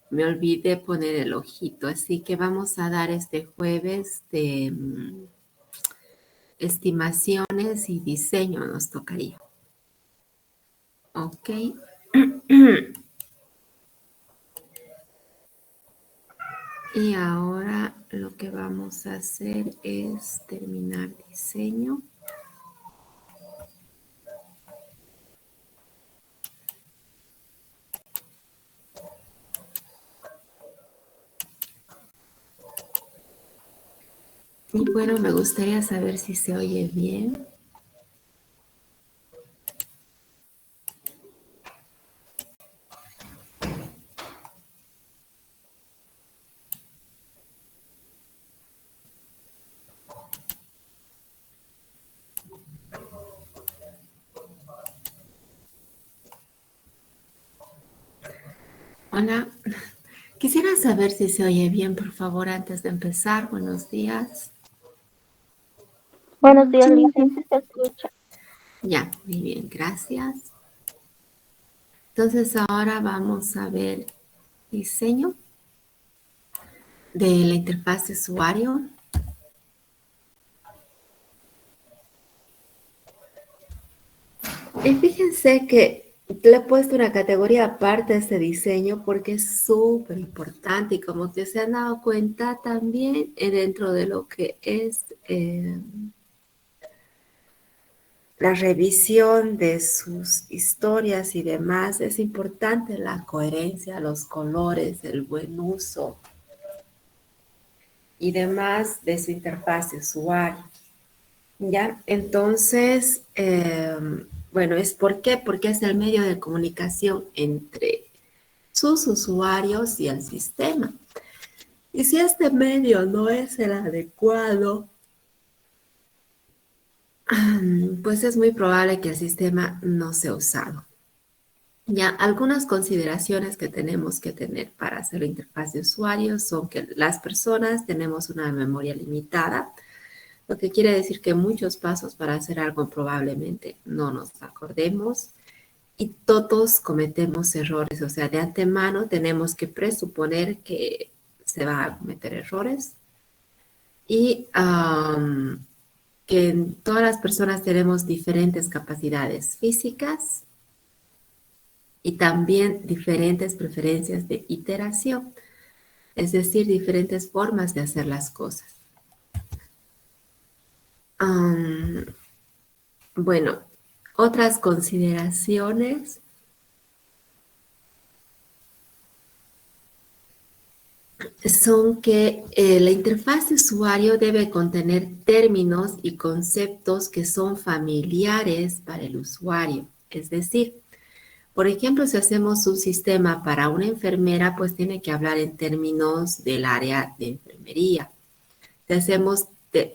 me olvidé poner el ojito, así que vamos a dar este jueves de estimaciones y diseño nos tocaría. Ok. Y ahora lo que vamos a hacer es terminar diseño. Y bueno, me gustaría saber si se oye bien. Hola, quisiera saber si se oye bien, por favor, antes de empezar. Buenos días. Buenos días, Lizzy, sí se escucha. Ya, muy bien, gracias. Entonces ahora vamos a ver diseño de la interfaz de usuario. Y fíjense que le he puesto una categoría aparte a este diseño porque es súper importante y como que se han dado cuenta también dentro de lo que es la revisión de sus historias y demás, es importante la coherencia, los colores, el buen uso y demás de su interfaz de usuario. ¿Ya? Entonces, bueno, ¿es por qué? Porque es el medio de comunicación entre sus usuarios y el sistema. Y si este medio no es el adecuado, pues es muy probable que el sistema no sea usado. Ya, algunas consideraciones que tenemos que tener para hacer la interfaz de usuario son que las personas tenemos una memoria limitada, lo que quiere decir que muchos pasos para hacer algo probablemente no nos acordemos y todos cometemos errores, o sea, de antemano tenemos que presuponer que se va a cometer errores y que todas las personas tenemos diferentes capacidades físicas y también diferentes preferencias de iteración, es decir, diferentes formas de hacer las cosas. Bueno, otras consideraciones son que la interfaz de usuario debe contener términos y conceptos que son familiares para el usuario. Es decir, por ejemplo, si hacemos un sistema para una enfermera, pues tiene que hablar en términos del área de enfermería. Si hacemos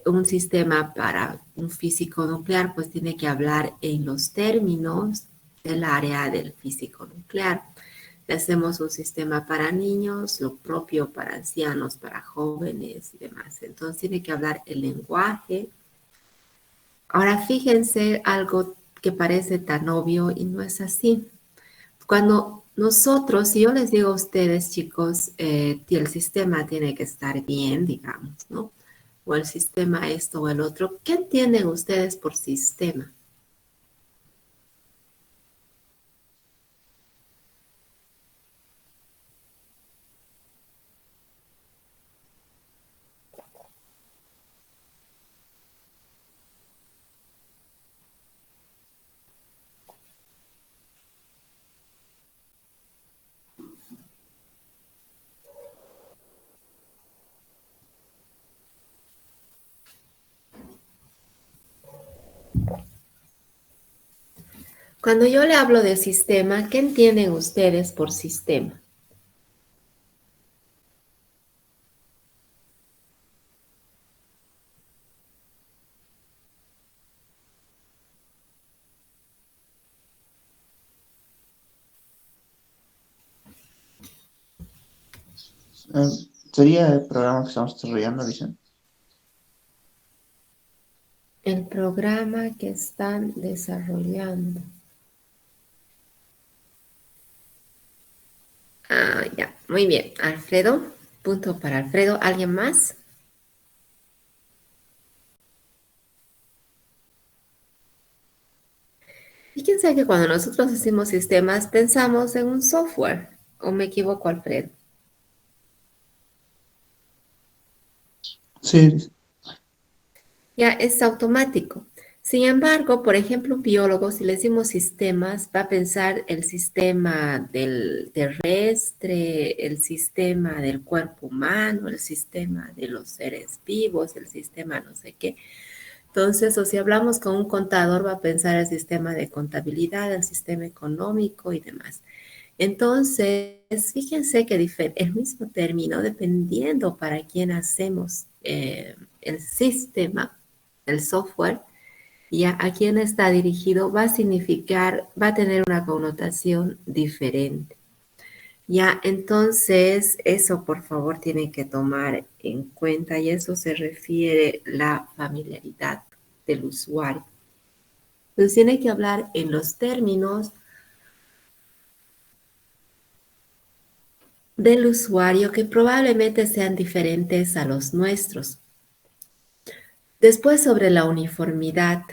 un sistema para un físico nuclear, pues tiene que hablar en los términos del área del físico nuclear. Si hacemos un sistema para niños, lo propio para ancianos, para jóvenes y demás. Entonces tiene que hablar el lenguaje. Ahora fíjense algo que parece tan obvio y no es así. Cuando nosotros, si yo les digo a ustedes, chicos, que el sistema tiene que estar bien, digamos, ¿no? O el sistema esto o el otro, ¿qué entienden ustedes por sistema? Cuando yo le hablo de sistema, ¿qué entienden ustedes por sistema? ¿Sería el programa que estamos desarrollando, dicen? El programa que están desarrollando. Ah, ya. Muy bien, Alfredo. Punto para Alfredo. ¿Alguien más? Fíjense que cuando nosotros hacemos sistemas pensamos en un software. ¿O me equivoco, Alfredo? Sí, Ya es automático. Sin embargo, por ejemplo, un biólogo, si le decimos sistemas, va a pensar el sistema del terrestre, el sistema del cuerpo humano, el sistema de los seres vivos, el sistema no sé qué. Entonces, o si hablamos con un contador, va a pensar el sistema de contabilidad, el sistema económico y demás. Entonces, fíjense que el mismo término, dependiendo para quién hacemos el sistema, el software, ya a quién está dirigido, va a significar, va a tener una connotación diferente. Ya, entonces, eso por favor tienen que tomar en cuenta y eso se refiere la familiaridad del usuario. Entonces, tiene que hablar en los términos del usuario que probablemente sean diferentes a los nuestros. Después, sobre la uniformidad,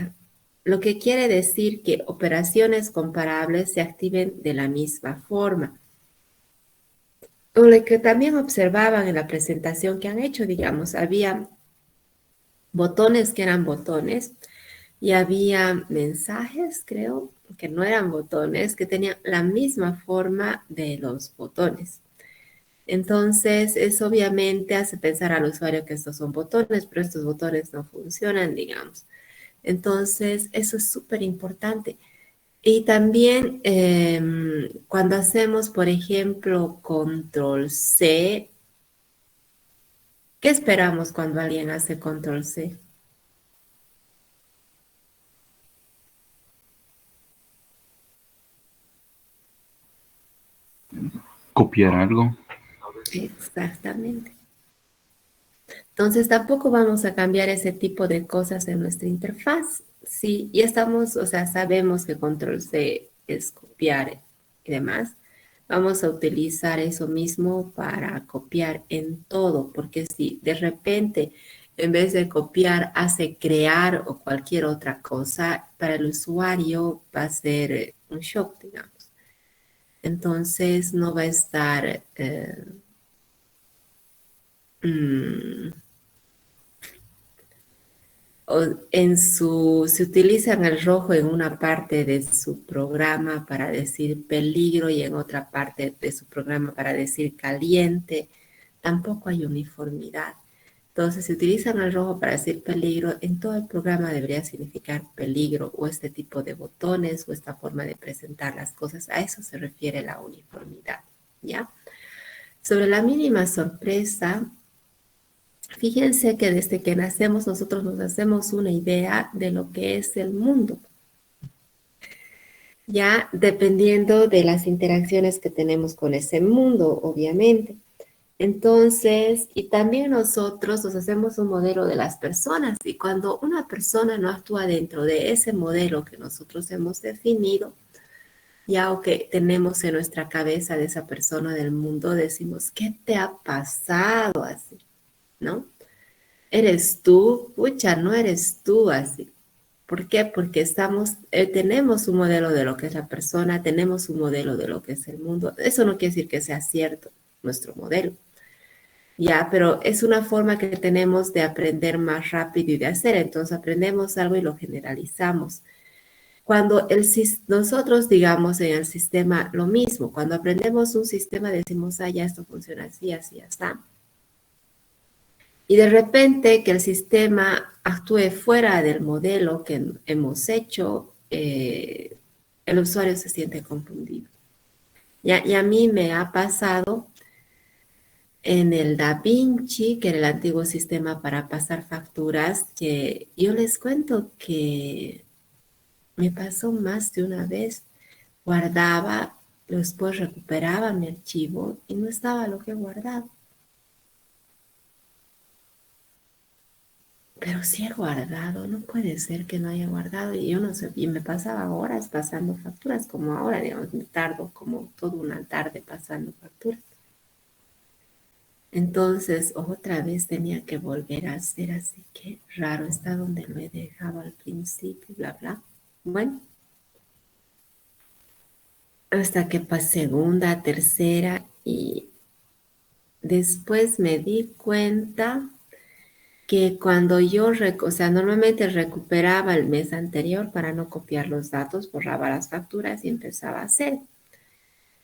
lo que quiere decir que operaciones comparables se activen de la misma forma. O lo que también observaban en la presentación que han hecho, digamos, había botones que eran botones y había mensajes, creo, que no eran botones, que tenían la misma forma de los botones. Entonces, eso obviamente hace pensar al usuario que estos son botones, pero estos botones no funcionan, digamos. Entonces, eso es súper importante. Y también cuando hacemos, por ejemplo, control C, ¿qué esperamos cuando alguien hace control C? Copiar algo. Exactamente. Entonces tampoco vamos a cambiar ese tipo de cosas en nuestra interfaz. Sí, ya estamos, o sea, sabemos que control C es copiar y demás. Vamos a utilizar eso mismo para copiar en todo, porque si de repente en vez de copiar hace crear o cualquier otra cosa, para el usuario va a ser un shock, digamos. Entonces no va a estar mm, se utilizan el rojo en una parte de su programa para decir peligro y en otra parte de su programa para decir caliente. Tampoco hay uniformidad. Entonces, si utilizan el rojo para decir peligro, en todo el programa debería significar peligro o este tipo de botones o esta forma de presentar las cosas. A eso se refiere la uniformidad, ¿ya? Sobre la mínima sorpresa, fíjense que desde que nacemos nosotros nos hacemos una idea de lo que es el mundo, ya dependiendo de las interacciones que tenemos con ese mundo, obviamente. Entonces, y también nosotros nos hacemos un modelo de las personas y cuando una persona no actúa dentro de ese modelo que nosotros hemos definido, ya o que tenemos en nuestra cabeza de esa persona del mundo, decimos, ¿qué te ha pasado así? ¿No? ¿Eres tú? Pucha, no eres tú así. ¿Por qué? Porque tenemos un modelo de lo que es la persona, tenemos un modelo de lo que es el mundo. Eso no quiere decir que sea cierto nuestro modelo, ya, pero es una forma que tenemos de aprender más rápido y de hacer. Entonces aprendemos algo y lo generalizamos. Cuando nosotros digamos en el sistema lo mismo, cuando aprendemos un sistema decimos, ah, ya esto funciona así, así, ya está. Y de repente que el sistema actúe fuera del modelo que hemos hecho, el usuario se siente confundido. Y a mí me ha pasado en el DaVinci, que era el antiguo sistema para pasar facturas, que yo les cuento que me pasó más de una vez. Guardaba, después recuperaba mi archivo y no estaba lo que he guardado. Pero sí he guardado, no puede ser que no haya guardado. Y yo no sé, y me pasaba horas pasando facturas, como ahora, digamos, me tardo como toda una tarde pasando facturas. Entonces, otra vez tenía que volver a hacer, así que raro, está donde lo he dejado al principio, bla, bla. Bueno, hasta que pasé segunda, tercera y después me di cuenta que cuando yo, o sea, normalmente recuperaba el mes anterior para no copiar los datos, borraba las facturas y empezaba a hacer.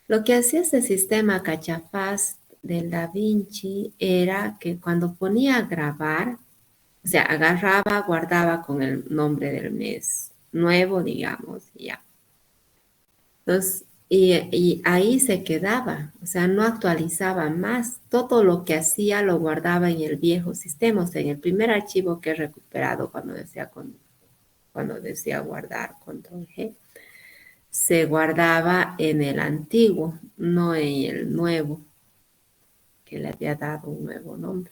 Lo que hacía este sistema Cachafaz del DaVinci era que cuando ponía a grabar, o sea, agarraba, guardaba con el nombre del mes nuevo, digamos, y ya. Entonces, y ahí se quedaba, o sea, no actualizaba más. Todo lo que hacía lo guardaba en el viejo sistema, o sea, en el primer archivo que he recuperado cuando decía guardar, control G, se guardaba en el antiguo, no en el nuevo, que le había dado un nuevo nombre.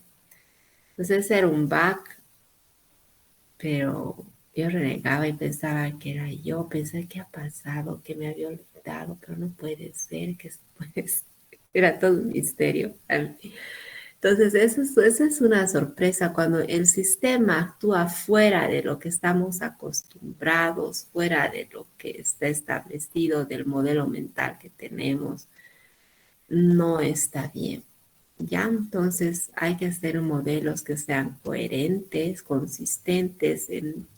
Entonces era un bug, pero yo renegaba y pensaba que era yo, pensé que ha pasado, que me había olvidado, pero no puede ser, que después era todo un misterio. Entonces, esa es una sorpresa cuando el sistema actúa fuera de lo que estamos acostumbrados, fuera de lo que está establecido del modelo mental que tenemos, no está bien. ¿Ya? Entonces hay que hacer modelos que sean coherentes, consistentes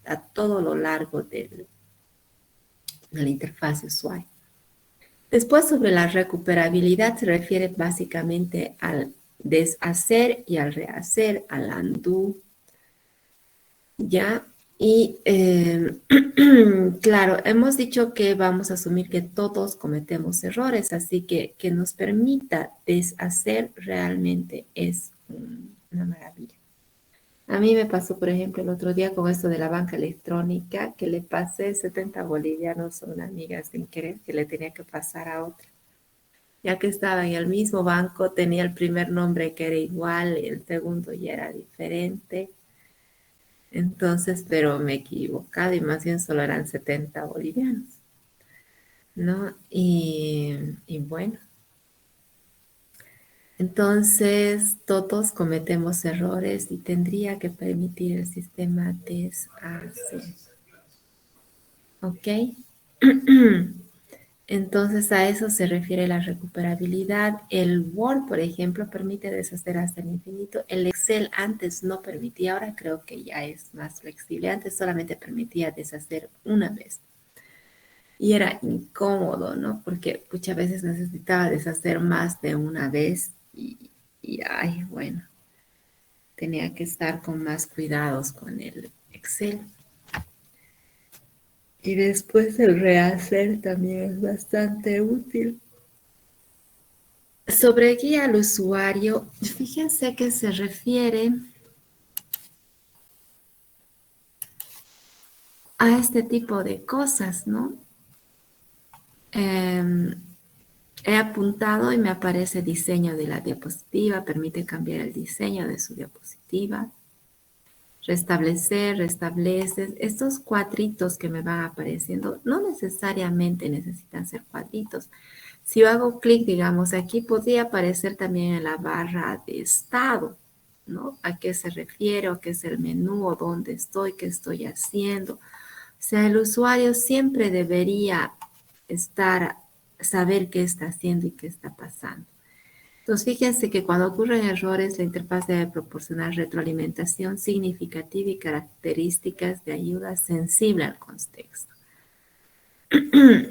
a todo lo largo de la interfaz de usuario. Después, sobre la recuperabilidad, se refiere básicamente al deshacer y al rehacer, al undo, ¿ya? Y claro, hemos dicho que vamos a asumir que todos cometemos errores, así que nos permita deshacer realmente es una maravilla. A mí me pasó, por ejemplo, el otro día con esto de la banca electrónica, que le pasé 70 bolivianos a una amiga sin querer, que le tenía que pasar a otra. Ya que estaba en el mismo banco, tenía el primer nombre que era igual, y el segundo ya era diferente. Entonces, pero me he equivocado y más bien solo eran 70 bolivianos, ¿no? Y bueno, entonces todos cometemos errores y tendría que permitir el sistema deshacer, ¿ok? Entonces a eso se refiere la recuperabilidad. El Word, por ejemplo, permite deshacer hasta el infinito. El Excel antes no permitía, ahora creo que ya es más flexible. Antes solamente permitía deshacer una vez. Y era incómodo, ¿no? Porque muchas veces necesitaba deshacer más de una vez y ay, bueno, tenía que estar con más cuidados con el Excel. Y después el rehacer también es bastante útil. Sobre guía al usuario, fíjense que se refiere a este tipo de cosas, ¿no? He apuntado y me aparece diseño de la diapositiva, permite cambiar el diseño de su diapositiva, restablecer, restablece. Estos cuadritos que me van apareciendo no necesariamente necesitan ser cuadritos. Si yo hago clic, digamos, aquí podría aparecer también en la barra de estado, ¿no? ¿A qué se refiere? ¿O qué es el menú? ¿O dónde estoy? ¿Qué estoy haciendo? O sea, el usuario siempre debería saber qué está haciendo y qué está pasando. Entonces, fíjense que cuando ocurren errores, la interfaz debe proporcionar retroalimentación significativa y características de ayuda sensible al contexto.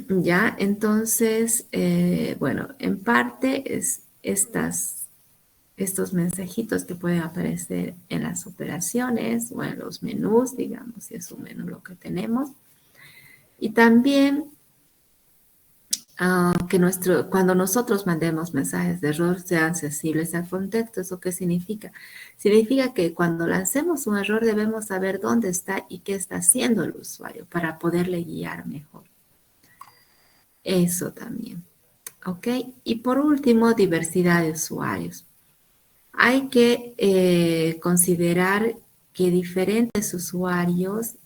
Ya, entonces, bueno, en parte es estos mensajitos que pueden aparecer en las operaciones o en los menús, digamos, si es un menú lo que tenemos. Y también que cuando nosotros mandemos mensajes de error sean sensibles al contexto. ¿Eso qué significa? Significa que cuando lancemos un error debemos saber dónde está y qué está haciendo el usuario para poderle guiar mejor. Eso también. ¿Ok? Y por último, diversidad de usuarios. Hay que considerar que diferentes usuarios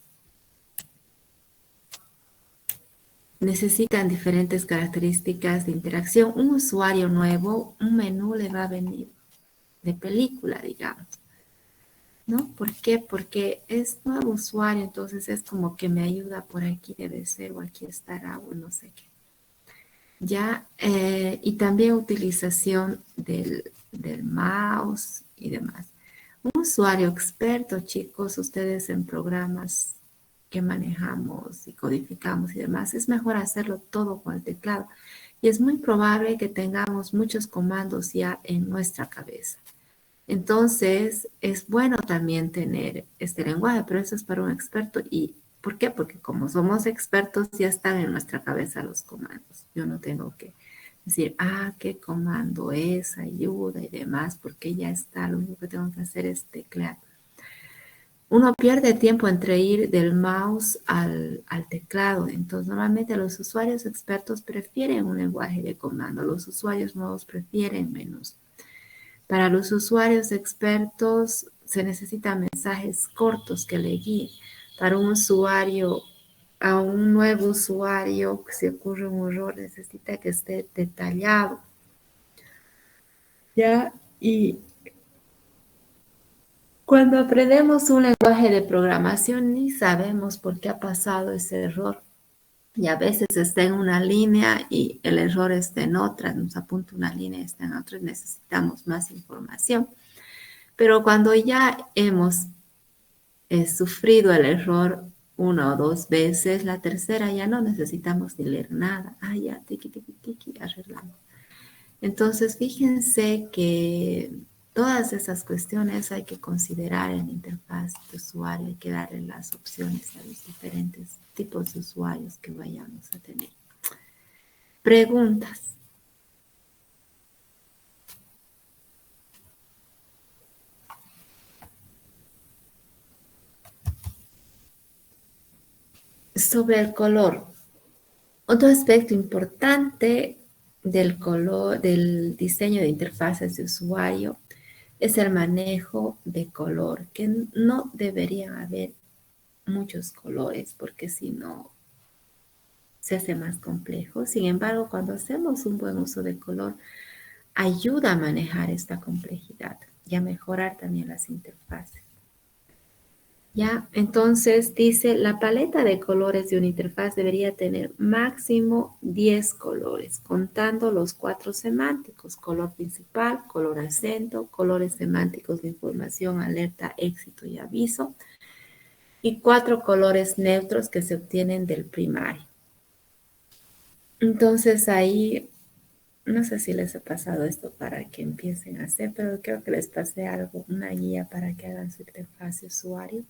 necesitan diferentes características de interacción. Un usuario nuevo, un menú le va a venir de película, digamos, ¿no? ¿Por qué? Porque es nuevo usuario, entonces es como que me ayuda por aquí debe ser o aquí estará o no sé qué. Ya, y también utilización del mouse y demás. Un usuario experto, chicos, ustedes en programas que manejamos y codificamos y demás, es mejor hacerlo todo con el teclado. Y es muy probable que tengamos muchos comandos ya en nuestra cabeza. Entonces, es bueno también tener este lenguaje, pero eso es para un experto. ¿Y por qué? Porque como somos expertos, ya están en nuestra cabeza los comandos. Yo no tengo que decir, qué comando es, ayuda y demás, porque ya está. Lo único que tengo que hacer es teclear. Uno pierde tiempo entre ir del mouse al teclado. Entonces, normalmente los usuarios expertos prefieren un lenguaje de comando. Los usuarios nuevos prefieren menos. Para los usuarios expertos se necesitan mensajes cortos que le guíen. Para un usuario, a un nuevo usuario, si ocurre un error, necesita que esté detallado. ¿Ya? Y cuando aprendemos un lenguaje de programación, ni sabemos por qué ha pasado ese error. Y a veces está en una línea y el error está en otra. Nos apunta una línea y está en otra y necesitamos más información. Pero cuando ya hemos sufrido el error una o dos veces, la tercera ya no necesitamos ni leer nada. Ya, tiki, tiki, tiki, arreglamos. Entonces, fíjense que todas esas cuestiones hay que considerar en la interfaz de usuario, hay que darle las opciones a los diferentes tipos de usuarios que vayamos a tener. Preguntas. Sobre el color. Otro aspecto importante del color, del diseño de interfaces de usuario es el manejo de color, que no debería haber muchos colores porque si no se hace más complejo. Sin embargo, cuando hacemos un buen uso de color, ayuda a manejar esta complejidad y a mejorar también las interfaces. Ya, entonces dice, la paleta de colores de una interfaz debería tener máximo 10 colores, contando los 4 semánticos, color principal, color acento, colores semánticos de información, alerta, éxito y aviso, y 4 colores neutros que se obtienen del primario. Entonces ahí, no sé si les he pasado esto para que empiecen a hacer, pero creo que les pasé algo, una guía para que hagan su interfaz de usuario.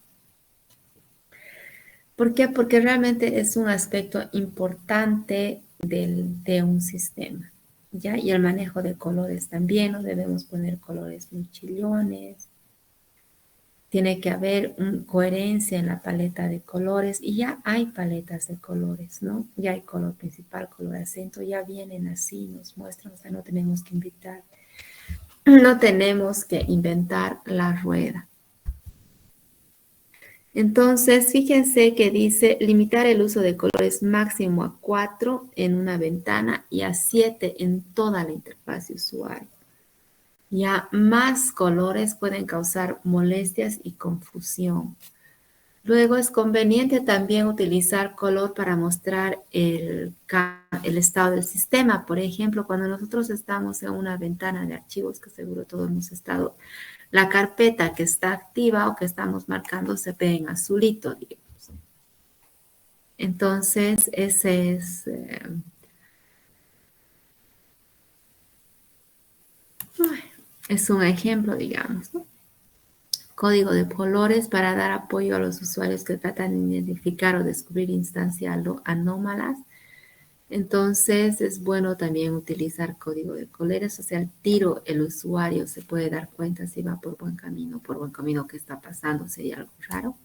¿Por qué? Porque realmente es un aspecto importante de un sistema, ¿ya? Y el manejo de colores también, no debemos poner colores muy chillones. Tiene que haber coherencia en la paleta de colores y ya hay paletas de colores, ¿no? Ya hay color principal, color acento, ya vienen así, nos muestran, o sea, no tenemos que inventar la rueda. Entonces, fíjense que dice limitar el uso de colores máximo a 4 en una ventana y a 7 en toda la interfaz de usuario. Ya más colores pueden causar molestias y confusión. Luego es conveniente también utilizar color para mostrar el estado del sistema. Por ejemplo, cuando nosotros estamos en una ventana de archivos, que seguro todos hemos estado, la carpeta que está activa o que estamos marcando se ve en azulito, digamos. Entonces, ese es un ejemplo, digamos, ¿no? Código de colores para dar apoyo a los usuarios que tratan de identificar o descubrir instancias anómalas. Entonces, es bueno también utilizar código de colores, o sea, al tiro el usuario se puede dar cuenta si va por buen camino que está pasando, sería algo raro.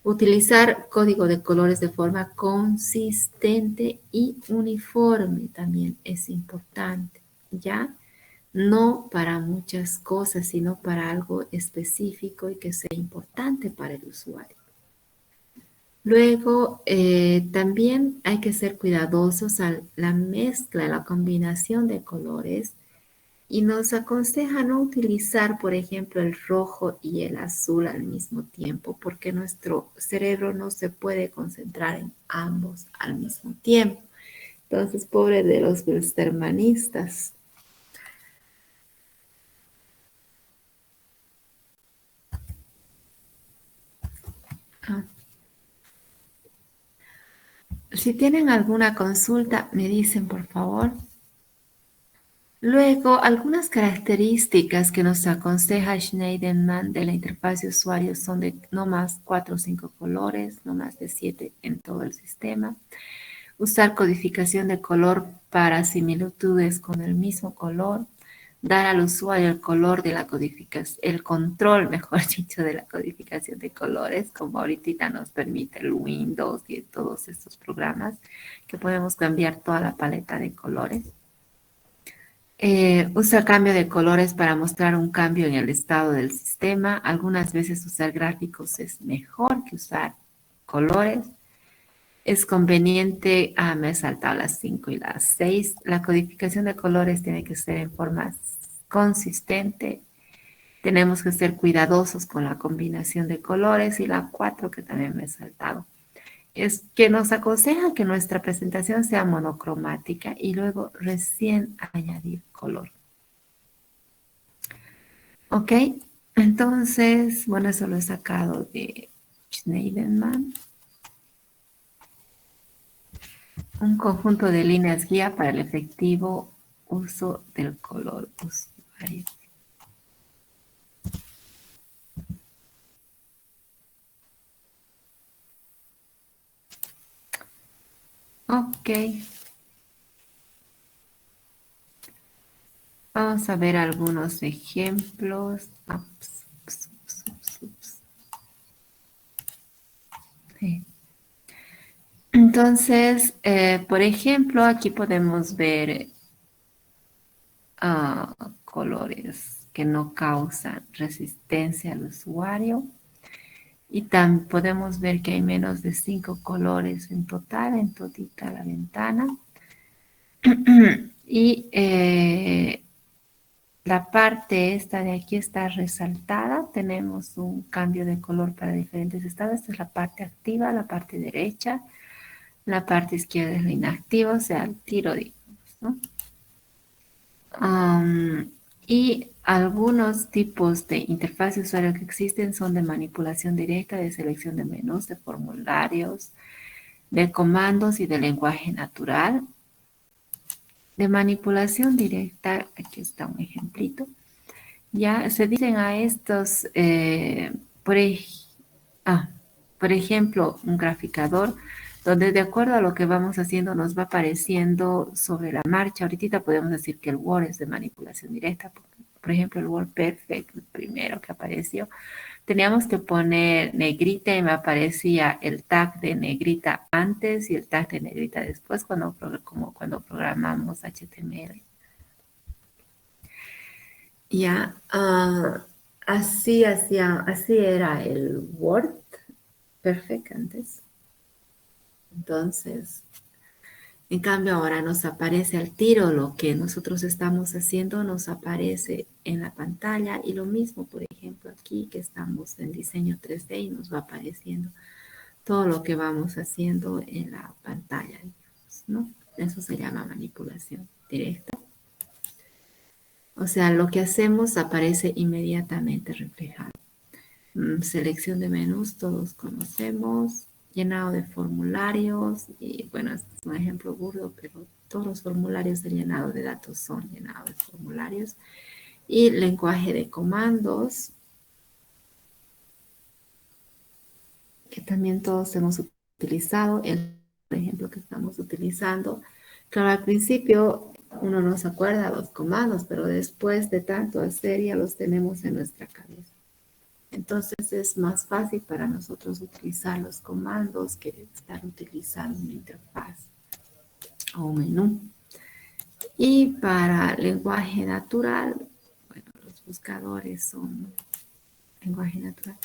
Utilizar código de colores de forma consistente y uniforme también es importante, ¿ya? No para muchas cosas, sino para algo específico y que sea importante para el usuario. Luego, también hay que ser cuidadosos a la mezcla, la combinación de colores Y nos aconseja no utilizar, por ejemplo, el rojo y el azul al mismo tiempo, porque nuestro cerebro no se puede concentrar en ambos al mismo tiempo. Entonces, pobre de los wilstermannistas. Ah. Si tienen alguna consulta, me dicen, por favor. Luego, algunas características que nos aconseja Schneiderman de la interfaz de usuario son de no más 4 o 5 colores, no más de 7 en todo el sistema. Usar codificación de color para similitudes con el mismo color. Dar al usuario el color de la codificación, el control, mejor dicho, de la codificación de colores, como ahorita nos permite el Windows y todos estos programas, que podemos cambiar toda la paleta de colores. Usa cambio de colores para mostrar un cambio en el estado del sistema. Algunas veces usar gráficos es mejor que usar colores. Es conveniente, me he saltado las 5 y las 6. La codificación de colores tiene que ser en forma consistente. Tenemos que ser cuidadosos con la combinación de colores. Y la 4, que también me he saltado, es que nos aconseja que nuestra presentación sea monocromática y luego recién añadir color. Ok, entonces, bueno, eso lo he sacado de Schneiderman. Un conjunto de líneas guía para el efectivo uso del color usuario. Ok. Vamos a ver algunos ejemplos. Sí. Entonces, por ejemplo, aquí podemos ver colores que no causan resistencia al usuario. Y también podemos ver que hay menos de 5 colores en total, en todita la ventana. Y la parte esta de aquí está resaltada. Tenemos un cambio de color para diferentes estados. Esta es la parte activa, la parte derecha. La parte izquierda es la inactiva, o sea, el tiro, digamos, ¿no? Y algunos tipos de interfaz de usuario que existen son de manipulación directa, de selección de menús, de formularios, de comandos y de lenguaje natural. De manipulación directa, aquí está un ejemplito. Ya se dicen a estos, por ejemplo, un graficador, donde de acuerdo a lo que vamos haciendo nos va apareciendo sobre la marcha. Ahorita podemos decir que el Word es de manipulación directa. Por ejemplo, el Word Perfect, el primero que apareció, teníamos que poner negrita y me aparecía el tag de negrita antes y el tag de negrita después, como cuando programamos HTML. Ya, así era el Word Perfect antes. Entonces, en cambio ahora nos aparece al tiro lo que nosotros estamos haciendo, nos aparece en la pantalla y lo mismo, por ejemplo, aquí que estamos en diseño 3D y nos va apareciendo todo lo que vamos haciendo en la pantalla, digamos, ¿no? Eso se llama manipulación directa. O sea, lo que hacemos aparece inmediatamente reflejado. Selección de menús, todos conocemos. Llenado de formularios. Y bueno, este es un ejemplo burdo, pero todos los formularios de llenado de datos son llenados de formularios. Y lenguaje de comandos, que también todos hemos utilizado. El ejemplo que estamos utilizando. Claro, al principio uno no se acuerda de los comandos, pero después de tanto hacer ya los tenemos en nuestra cabeza. Entonces es más fácil para nosotros utilizar los comandos que estar utilizando una interfaz o un menú. Y para lenguaje natural, bueno, los buscadores son lenguaje natural.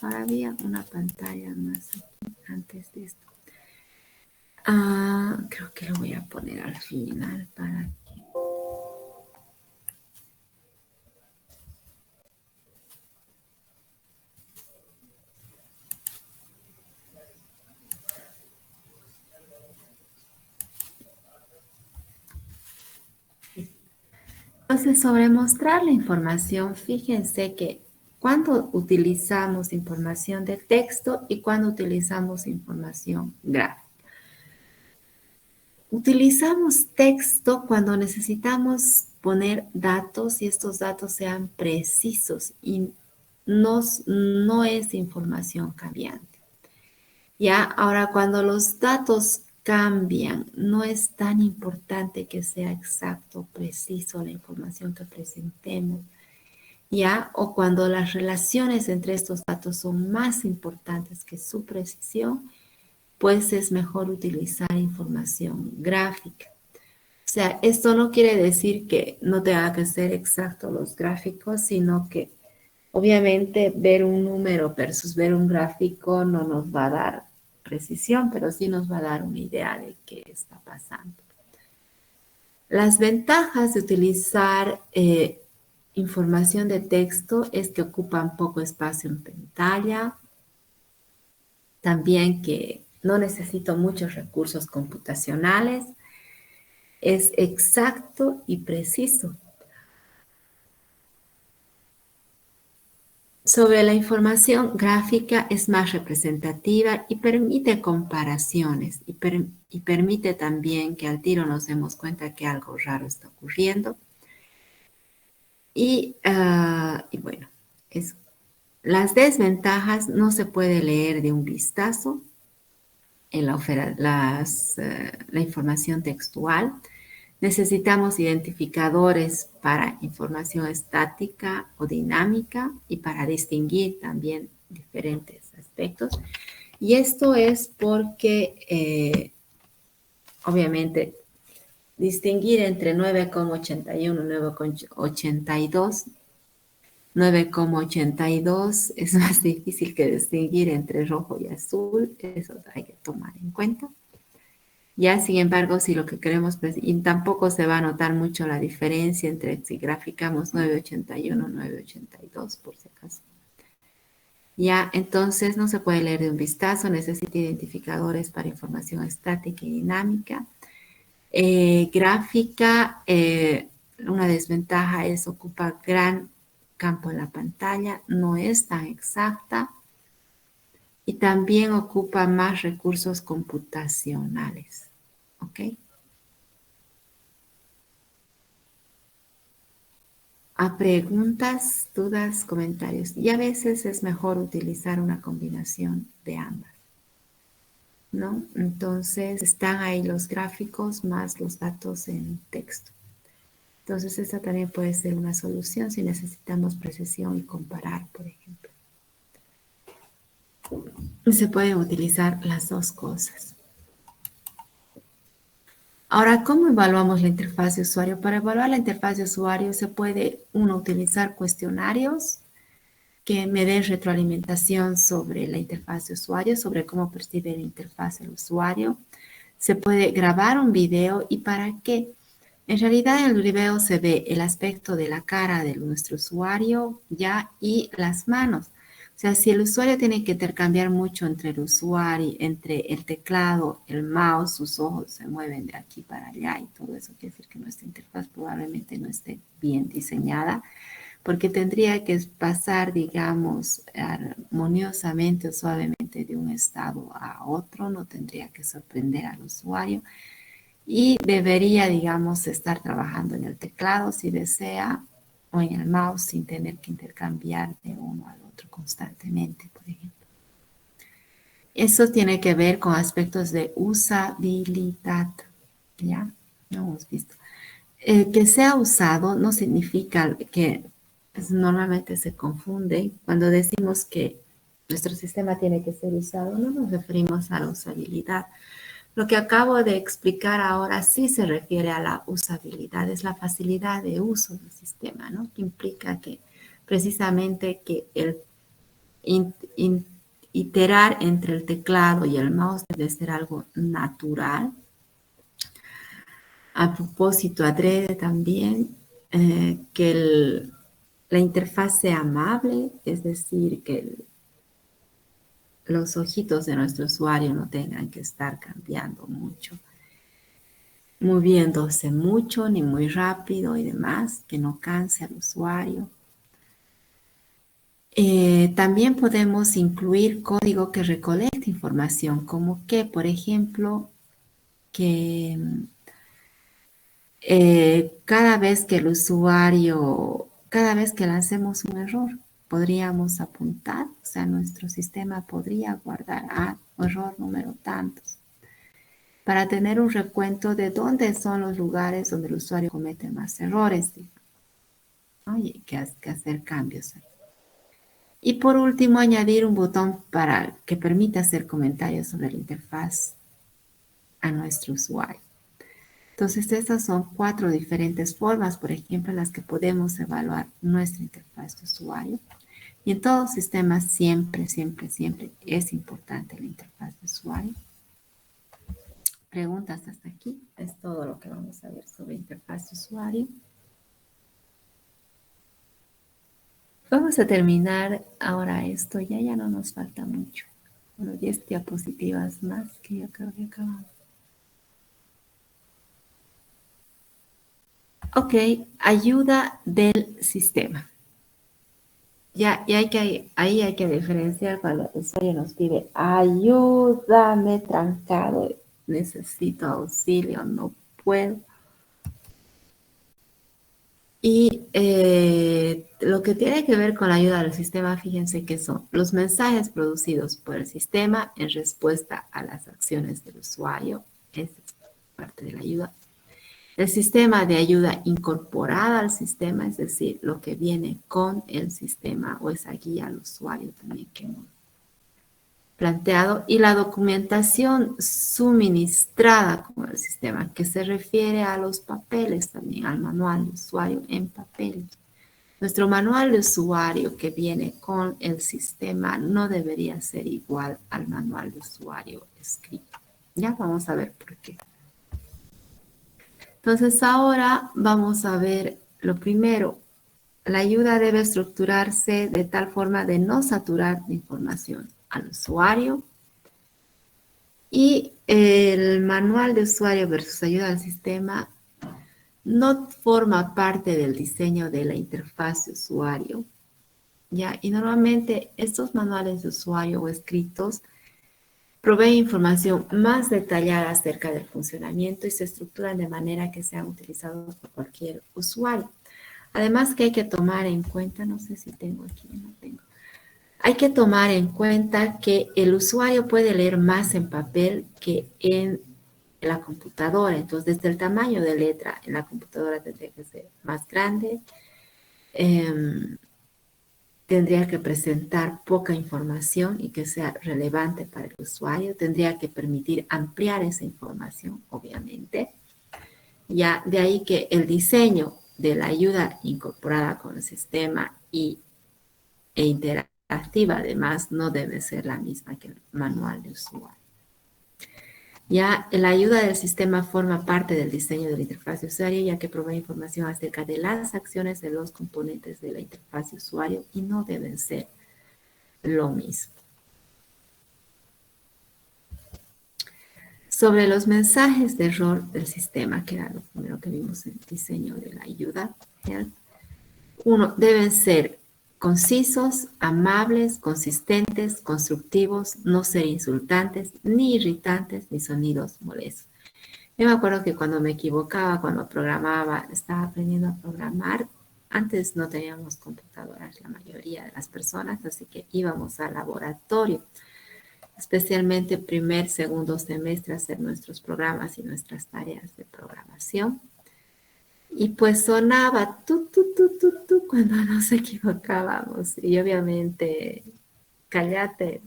Ahora había una pantalla más aquí antes de esto. Creo que lo voy a poner al final para que Entonces, sobre mostrar la información, fíjense que cuando utilizamos información de texto y cuando utilizamos información gráfica. Utilizamos texto cuando necesitamos poner datos y estos datos sean precisos y no es información cambiante. Ya, ahora cuando los datos cambian, no es tan importante que sea exacto, preciso la información que presentemos. Ya, o cuando las relaciones entre estos datos son más importantes que su precisión, pues es mejor utilizar información gráfica. O sea, esto no quiere decir que no tenga que ser exacto los gráficos, sino que obviamente ver un número versus ver un gráfico no nos va a dar precisión, pero sí nos va a dar una idea de qué está pasando. Las ventajas de utilizar información de texto es que ocupan poco espacio en pantalla, también que no necesito muchos recursos computacionales, es exacto y preciso. Sobre la información gráfica es más representativa y permite comparaciones y permite también que al tiro nos demos cuenta que algo raro está ocurriendo. Y bueno, eso. Las desventajas no se puede leer de un vistazo en la información textual. Necesitamos identificadores para información estática o dinámica y para distinguir también diferentes aspectos. Y esto es porque, obviamente, distinguir entre 9,81 y 9,82 9,82 es más difícil que distinguir entre rojo y azul, eso hay que tomar en cuenta. Ya, sin embargo, si lo que queremos, y tampoco se va a notar mucho la diferencia entre si graficamos 9,81 o 9,82, por si acaso. Ya, entonces no se puede leer de un vistazo, necesita identificadores para información estática y dinámica. Gráfica, una desventaja es ocupa gran campo en la pantalla, no es tan exacta y también ocupa más recursos computacionales. ¿Ok? A preguntas, dudas, comentarios. Y a veces es mejor utilizar una combinación de ambas, ¿no? Entonces están ahí los gráficos más los datos en texto. Entonces esta también puede ser una solución si necesitamos precisión y comparar, por ejemplo. Se pueden utilizar las dos cosas. Ahora, ¿cómo evaluamos la interfaz de usuario? Para evaluar la interfaz de usuario se puede, uno, utilizar cuestionarios que me den retroalimentación sobre la interfaz de usuario, sobre cómo percibe la interfaz del usuario. Se puede grabar un video y ¿para qué? En realidad en el video se ve el aspecto de la cara de nuestro usuario ya y las manos. O sea, si el usuario tiene que intercambiar mucho entre el usuario, entre el teclado, el mouse, sus ojos se mueven de aquí para allá y todo eso quiere decir que nuestra interfaz probablemente no esté bien diseñada porque tendría que pasar, digamos, armoniosamente o suavemente de un estado a otro, no tendría que sorprender al usuario. Y debería, digamos, estar trabajando en el teclado si desea o en el mouse sin tener que intercambiar de uno al otro constantemente, por ejemplo. Eso tiene que ver con aspectos de usabilidad, ¿ya? No hemos visto. Que sea usado no significa que normalmente se confunde cuando decimos que nuestro sistema tiene que ser usado, no nos referimos a la usabilidad. Lo que acabo de explicar ahora sí se refiere a la usabilidad, es la facilidad de uso del sistema, ¿no? Que implica que precisamente que el iterar entre el teclado y el mouse debe ser algo natural. A propósito, adrede también que la interfaz sea amable, es decir, que los ojitos de nuestro usuario no tengan que estar cambiando mucho. moviéndose mucho ni muy rápido y demás, que no canse al usuario. También podemos incluir código que recolecte información, como que, por ejemplo, que cada vez que el usuario, cada vez que lancemos un error, podríamos apuntar, o sea, nuestro sistema podría guardar error número tantos, para tener un recuento de dónde son los lugares donde el usuario comete más errores, ¿no? Y que hacer cambios. Y por último, añadir un botón para que permita hacer comentarios sobre la interfaz a nuestro usuario. Entonces, estas son 4 diferentes formas, por ejemplo, en las que podemos evaluar nuestra interfaz de usuario. Y en todos sistemas siempre, siempre, siempre es importante la interfaz de usuario. Preguntas hasta aquí. Es todo lo que vamos a ver sobre interfaz de usuario. Vamos a terminar ahora esto. Ya no nos falta mucho. Bueno, 10 diapositivas más que yo creo que acabamos. Ok, ayuda del sistema. Ahí hay que diferenciar cuando el usuario nos pide ayúdame, trancado, necesito auxilio, no puedo. Y lo que tiene que ver con la ayuda del sistema, fíjense que son los mensajes producidos por el sistema en respuesta a las acciones del usuario. Esa es parte de la ayuda. El sistema de ayuda incorporada al sistema, es decir, lo que viene con el sistema o esa guía al usuario también que hemos planteado, y la documentación suministrada con el sistema, que se refiere a los papeles también, al manual de usuario en papeles. Nuestro manual de usuario que viene con el sistema no debería ser igual al manual de usuario escrito. Ya vamos a ver por qué. Entonces ahora vamos a ver lo primero. La ayuda debe estructurarse de tal forma de no saturar de información al usuario. Y el manual de usuario versus ayuda al sistema no forma parte del diseño de la interfaz de usuario. ¿Ya? Y normalmente estos manuales de usuario o escritos proveen información más detallada acerca del funcionamiento y se estructuran de manera que sean utilizados por cualquier usuario. Además que hay que tomar en cuenta, no sé si tengo aquí, no tengo. Hay que tomar en cuenta que el usuario puede leer más en papel que en la computadora. Entonces, desde el tamaño de letra en la computadora tendría que ser más grande. Tendría que presentar poca información y que sea relevante para el usuario. Tendría que permitir ampliar esa información, obviamente. Ya de ahí que el diseño de la ayuda incorporada con el sistema e interactiva, además, no debe ser la misma que el manual de usuario. Ya la ayuda del sistema forma parte del diseño de la interfaz de usuario, ya que provee información acerca de las acciones de los componentes de la interfaz de usuario y no deben ser lo mismo. Sobre los mensajes de error del sistema, que era lo primero que vimos en el diseño de la ayuda, uno, deben ser concisos, amables, consistentes, constructivos, no ser insultantes, ni irritantes, ni sonidos molestos. Yo me acuerdo que cuando me equivocaba, cuando programaba, estaba aprendiendo a programar. Antes no teníamos computadoras la mayoría de las personas, así que íbamos al laboratorio, especialmente primer, segundo semestre, a hacer nuestros programas y nuestras tareas de programación. Y pues sonaba tu, cuando nos equivocábamos. Y obviamente, cállate.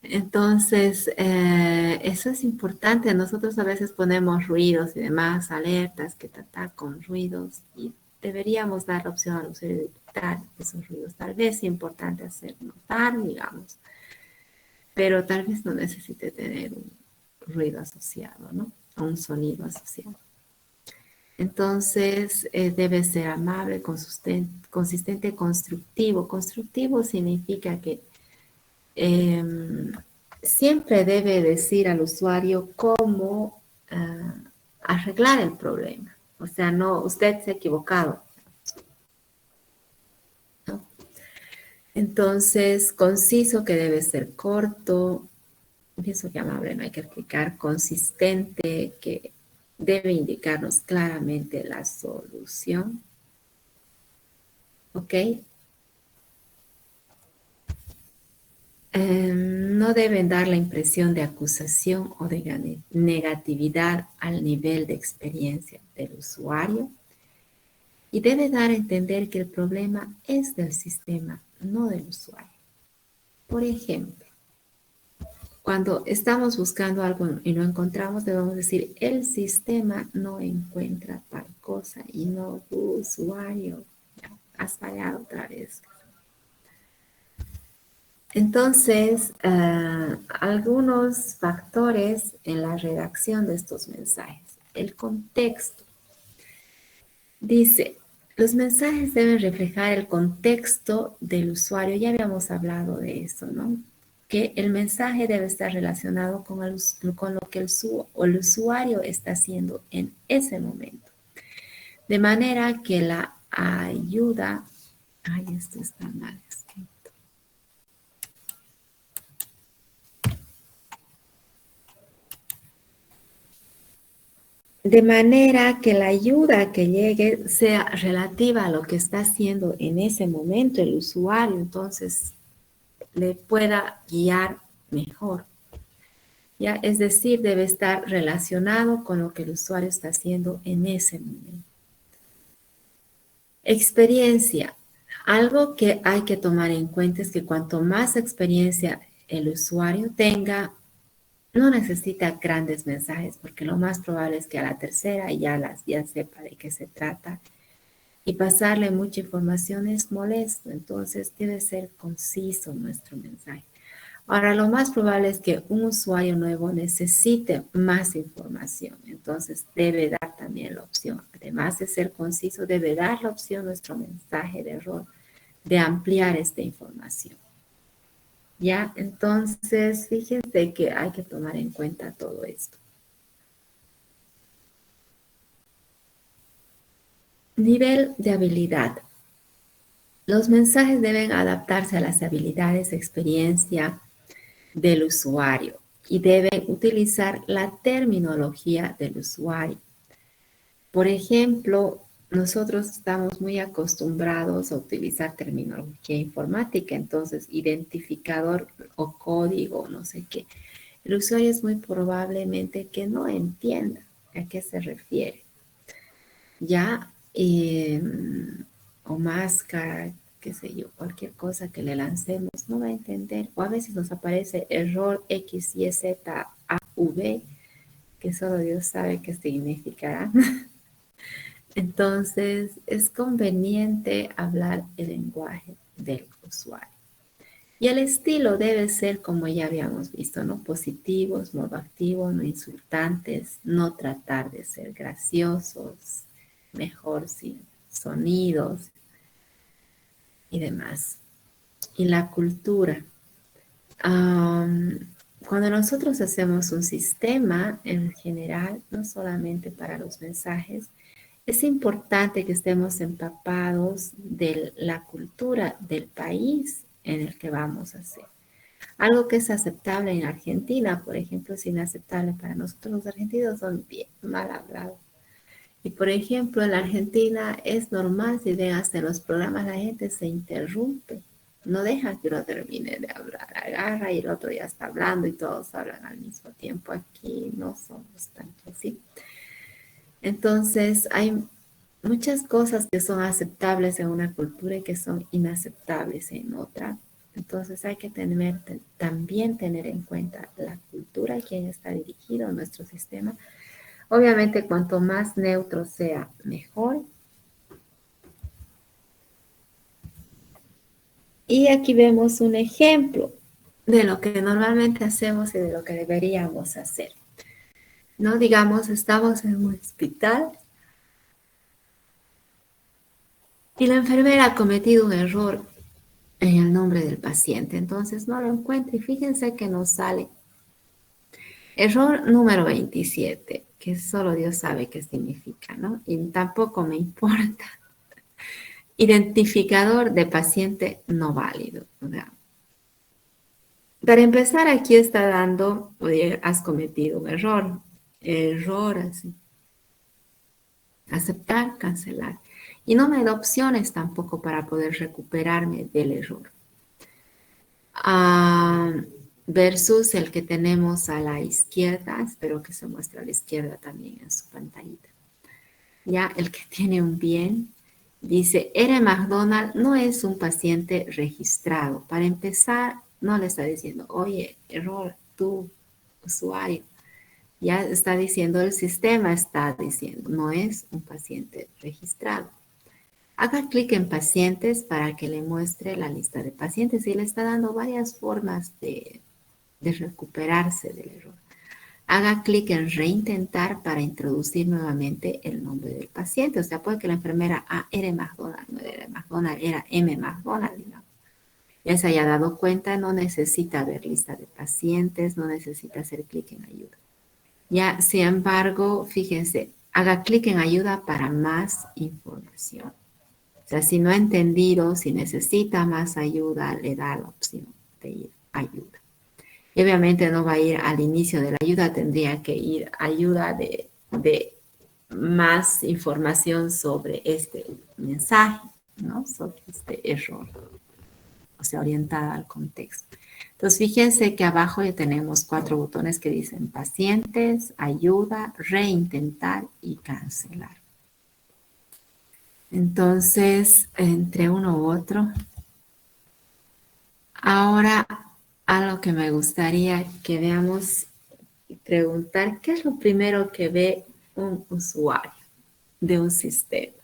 Entonces, eso es importante. Nosotros a veces ponemos ruidos y demás, alertas, que tratar con ruidos. Y deberíamos dar la opción al usuario de quitar esos ruidos. Tal vez es importante hacer notar, digamos. Pero tal vez no necesite tener un ruido asociado, ¿no? O un sonido asociado. Entonces, debe ser amable, consistente, constructivo. Constructivo significa que siempre debe decir al usuario cómo arreglar el problema. O sea, no, usted se ha equivocado. ¿No? Entonces, conciso que debe ser corto, pienso que amable no hay que explicar, consistente que debe indicarnos claramente la solución. ¿Ok? No deben dar la impresión de acusación o de negatividad al nivel de experiencia del usuario y debe dar a entender que el problema es del sistema, no del usuario. Por ejemplo, cuando estamos buscando algo y no encontramos, debemos decir, el sistema no encuentra tal cosa y no tu usuario. Ya, has fallado otra vez. Entonces, algunos factores en la redacción de estos mensajes. El contexto. Dice, los mensajes deben reflejar el contexto del usuario. Ya habíamos hablado de eso, ¿no? Que el mensaje debe estar relacionado con lo que el usuario está haciendo en ese momento. De manera que la ayuda... Ay, esto está mal escrito. De manera que la ayuda que llegue sea relativa a lo que está haciendo en ese momento el usuario, entonces le pueda guiar mejor. ¿Ya? Es decir, debe estar relacionado con lo que el usuario está haciendo en ese momento. Experiencia. Algo que hay que tomar en cuenta es que cuanto más experiencia el usuario tenga, no necesita grandes mensajes porque lo más probable es que a la tercera ya sepa de qué se trata y pasarle mucha información es molesto, entonces debe ser conciso nuestro mensaje. Ahora, lo más probable es que un usuario nuevo necesite más información, entonces debe dar también la opción. Además de ser conciso, debe dar la opción nuestro mensaje de error de ampliar esta información. ¿Ya? Entonces, fíjense que hay que tomar en cuenta todo esto. Nivel de habilidad. Los mensajes deben adaptarse a las habilidades, experiencia del usuario y deben utilizar la terminología del usuario. Por ejemplo, nosotros estamos muy acostumbrados a utilizar terminología informática, entonces identificador o código, no sé qué. El usuario es muy probablemente que no entienda a qué se refiere. Ya, o máscara, qué sé yo, cualquier cosa que le lancemos no va a entender. O a veces nos aparece error X, Y, Z, A, V, que solo Dios sabe qué significará. Entonces, es conveniente hablar el lenguaje del usuario. Y el estilo debe ser, como ya habíamos visto, ¿no? Positivos, modo activo, no insultantes, no tratar de ser graciosos, mejor sin sonidos y demás. Y la cultura. Cuando nosotros hacemos un sistema en general, no solamente para los mensajes, es importante que estemos empapados de la cultura del país en el que vamos a hacer. Algo que es aceptable en Argentina, por ejemplo, es inaceptable para nosotros. Los argentinos son bien mal hablados. Y por ejemplo, en la Argentina es normal si ven hasta los programas la gente se interrumpe. No deja que uno termine de hablar. Agarra y el otro ya está hablando y todos hablan al mismo tiempo. Aquí no somos tanto así. Entonces, hay muchas cosas que son aceptables en una cultura y que son inaceptables en otra. Entonces, hay que también tener en cuenta la cultura y quién está dirigido a nuestro sistema. Obviamente, cuanto más neutro sea, mejor. Y aquí vemos un ejemplo de lo que normalmente hacemos y de lo que deberíamos hacer. No digamos, estamos en un hospital y la enfermera ha cometido un error en el nombre del paciente. Entonces no lo encuentra y fíjense que nos sale error número 27, que solo Dios sabe qué significa, ¿no? Y tampoco me importa. Identificador de paciente no válido. O sea, para empezar, aquí está dando, oye, has cometido un error. Error así. Aceptar, cancelar. Y no me da opciones tampoco para poder recuperarme del error. Versus el que tenemos a la izquierda, espero que se muestre a la izquierda también en su pantallita. Ya el que tiene un bien, dice, R. McDonald no es un paciente registrado. Para empezar, no le está diciendo, oye, error, tú, usuario. Ya está diciendo, el sistema está diciendo, no es un paciente registrado. Haga clic en pacientes para que le muestre la lista de pacientes y le está dando varias formas de recuperarse del error. Haga clic en reintentar para introducir nuevamente el nombre del paciente. O sea, puede que la enfermera R. McDonald no era McDonald, era M. McDonald, digamos. Ya se haya dado cuenta, no necesita ver lista de pacientes, no necesita hacer clic en ayuda. Ya, sin embargo, fíjense, haga clic en ayuda para más información. O sea, si no ha entendido, si necesita más ayuda, le da la opción de ir a ayuda. Y obviamente no va a ir al inicio de la ayuda, tendría que ir a ayuda de más información sobre este mensaje, ¿no? Sobre este error, o sea, orientada al contexto. Entonces, fíjense que abajo ya tenemos 4 botones que dicen pacientes, ayuda, reintentar y cancelar. Entonces, entre uno u otro. Ahora, algo que me gustaría que veamos y preguntar, ¿qué es lo primero que ve un usuario de un sistema?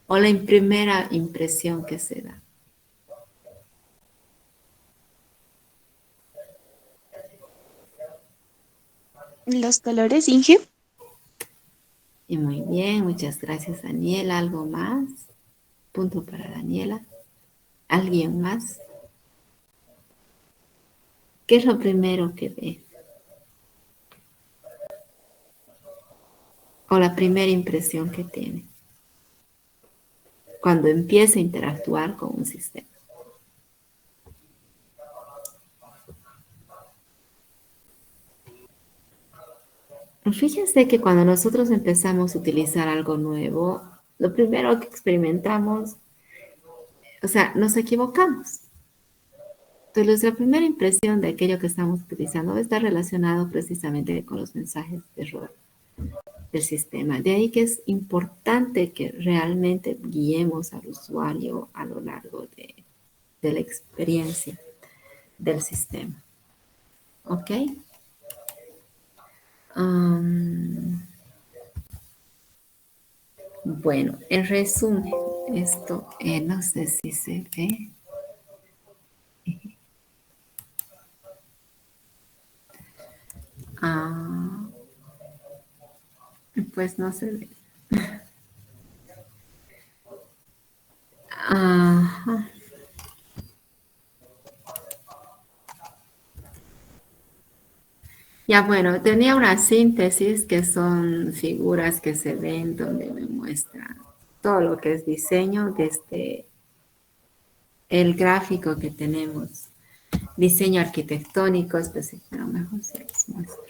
O la primera impresión que se da. Los colores, Inge. Y muy bien, muchas gracias, Daniela. ¿Algo más? Punto para Daniela. ¿Alguien más? ¿Qué es lo primero que ve? O la primera impresión que tiene cuando empieza a interactuar con un sistema. Fíjense que cuando nosotros empezamos a utilizar algo nuevo, lo primero que experimentamos, o sea, nos equivocamos. Entonces, la primera impresión de aquello que estamos utilizando está relacionado precisamente con los mensajes de error del sistema. De ahí que es importante que realmente guiemos al usuario a lo largo de la experiencia del sistema. ¿Ok? Bueno, en resumen, esto no sé si se ve. Pues no se ve. Ajá. Ya bueno, tenía una síntesis que son figuras que se ven donde me muestran todo lo que es diseño desde el gráfico que tenemos. Diseño arquitectónico específico, a lo mejor se los muestro.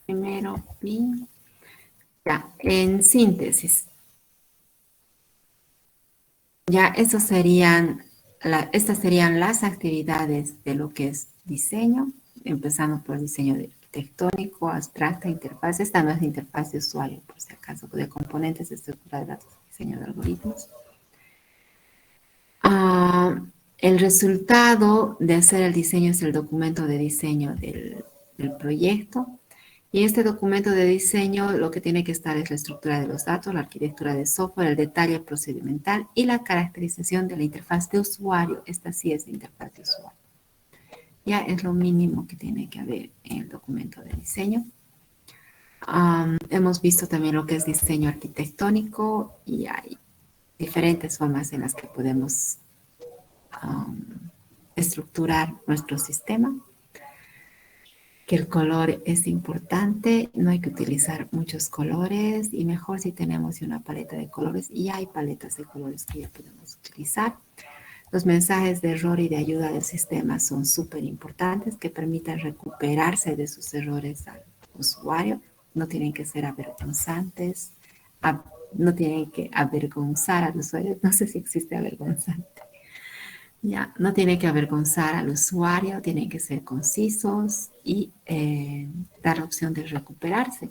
Primero, ya, en síntesis. Ya, estas serían las actividades de lo que es diseño, empezando por diseño arquitectónico, abstracta, interfaz. Esta no es la interfaz de usuario, por si acaso, de componentes, estructura de datos, diseño de algoritmos. El resultado de hacer el diseño es el documento de diseño del proyecto. Y en este documento de diseño lo que tiene que estar es la estructura de los datos, la arquitectura de software, el detalle procedimental y la caracterización de la interfaz de usuario. Esta sí es la interfaz de usuario. Ya es lo mínimo que tiene que haber en el documento de diseño. Hemos visto también lo que es diseño arquitectónico y hay diferentes formas en las que podemos estructurar nuestro sistema. Que el color es importante, no hay que utilizar muchos colores y mejor si tenemos una paleta de colores y hay paletas de colores que ya podemos utilizar. Los mensajes de error y de ayuda del sistema son súper importantes que permitan recuperarse de sus errores al usuario. No tienen que ser avergonzantes, no tienen que avergonzar al usuario. No sé si existe avergonzante. Ya, no tiene que avergonzar al usuario, tienen que ser concisos y dar la opción de recuperarse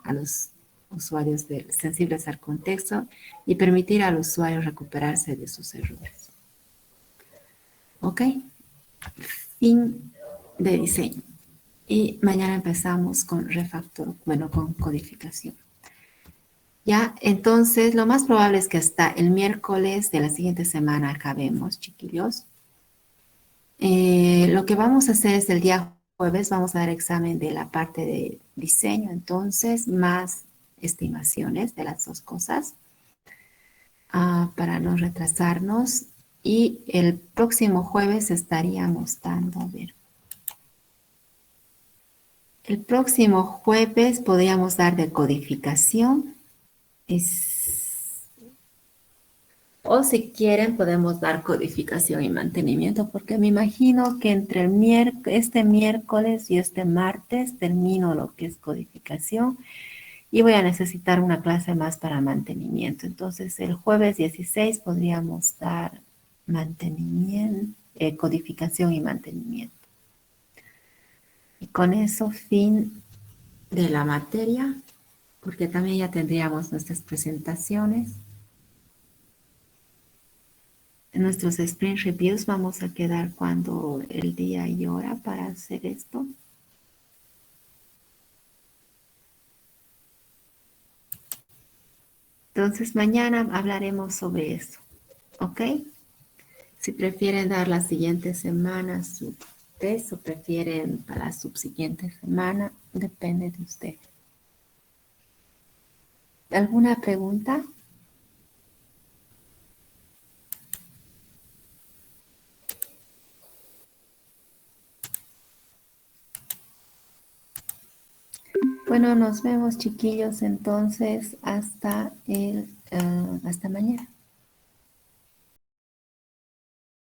a los usuarios sensibles al contexto y permitir al usuario recuperarse de sus errores. ¿Ok? Fin de diseño. Y mañana empezamos con con codificación. Ya, entonces lo más probable es que hasta el miércoles de la siguiente semana acabemos, chiquillos. Lo que vamos a hacer es el día jueves, vamos a dar examen de la parte de diseño, entonces, más estimaciones de las dos cosas para no retrasarnos. Y el próximo jueves estaríamos dando, a ver, el próximo jueves podríamos dar de codificación. O si quieren, podemos dar codificación y mantenimiento, porque me imagino que entre este miércoles y este martes termino lo que es codificación y voy a necesitar una clase más para mantenimiento. Entonces, el jueves 16 podríamos dar mantenimiento, codificación y mantenimiento. Y con eso, fin de la materia, porque también ya tendríamos nuestras presentaciones. En nuestros sprint reviews vamos a quedar cuando el día y hora para hacer esto. Entonces mañana hablaremos sobre eso, ¿ok? Si prefieren dar la siguiente semana su test o prefieren para la subsiguiente semana, depende de usted. ¿Alguna pregunta? Bueno, nos vemos chiquillos entonces hasta mañana.